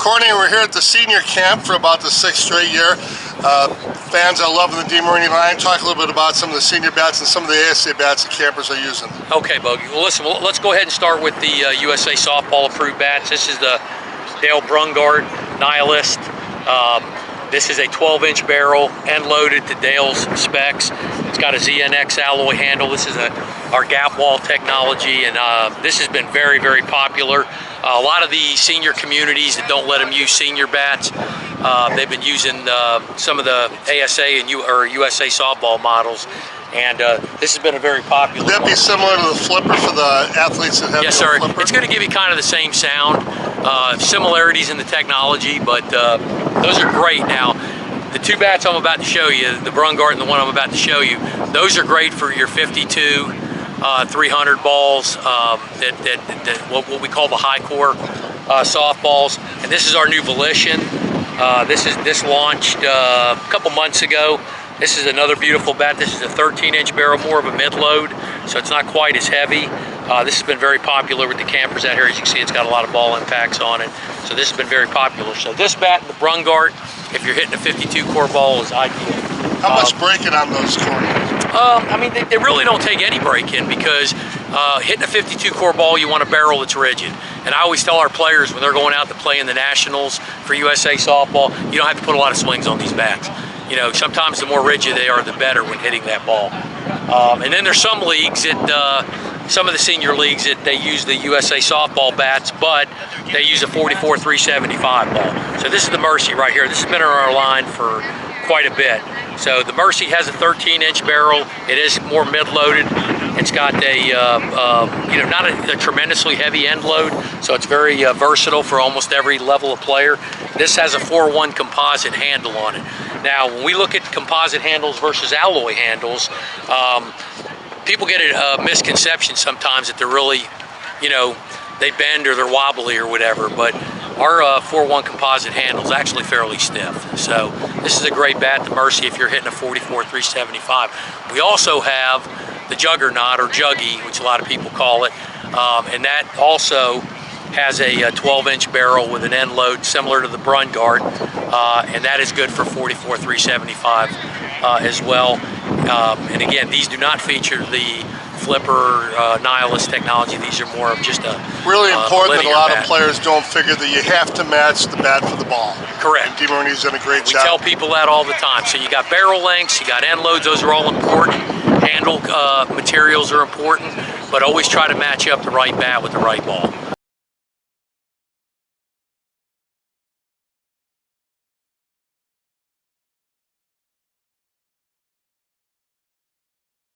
Corny, we're here at the senior camp for about the 6th straight year. Fans are loving the DeMarini line. Talk a little bit about some of the senior bats and some of the ASA bats that campers are using. Okay, Bogey. Well, listen, let's go ahead and start with the USA softball approved bats. This is the Dale Brungard Nihilist. This is a 12-inch barrel, end loaded to Dale's specs. It's got a ZNX alloy handle. This is our gap wall technology, and this has been very, very popular. A lot of the senior communities that don't let them use senior bats, they've been using some of the ASA and USA softball models, and this has been a very popular. Would that be similar to the flipper for the athletes that have yes, no sir. flipper? It's going to give you kind of the same sound, similarities in the technology, but those are great. Now, the two bats I'm about to show you, the Brungart and the one I'm about to show you, those are great for your 52, 300 balls, what we call the high core softballs. And this is our new Volition. This launched a couple months ago. This is another beautiful bat. This is a 13-inch barrel, more of a mid-load, so it's not quite as heavy. This has been very popular with the campers out here. As you can see, it's got a lot of ball impacts on it. So this has been very popular. So this bat, the Brungart, if you're hitting a 52 core ball, is ideal. How much breaking on those corners? I mean, they really don't take any break-in, because hitting a 52 core ball, you want a barrel that's rigid. And I always tell our players when they're going out to play in the Nationals for USA softball, you don't have to put a lot of swings on these bats. You know, sometimes the more rigid they are, the better when hitting that ball. And then there's some leagues that, some of the senior leagues that they use the USA softball bats, but they use a 44 375 ball. So this is the Mercy right here. This has been in our line for quite a bit. So the Mercy has a 13-inch barrel. It is more mid-loaded. It's got a, not a tremendously heavy end load, so it's very versatile for almost every level of player. This has a 4-1 composite handle on it. Now, when we look at composite handles versus alloy handles, people get a misconception sometimes that they're really, they bend or they're wobbly or whatever, but our 4-1 composite handle is actually fairly stiff. So this is a great bat, the Mercy, if you're hitting a 44 375. We also have the Juggernaut, or Juggy, which a lot of people call it, and that also has a 12-inch barrel with an end load similar to the Brungart, and that is good for 44 375 as well. And again, these do not feature the flipper Nihilist technology. These are more of just a really important that a lot bat. of players don't figure that you have to match the bat for the ball. Correct. And DeMarini's done a great job. We tell people that all the time. So you got barrel lengths, you got end loads, those are all important. Handle materials are important, but always try to match up the right bat with the right ball.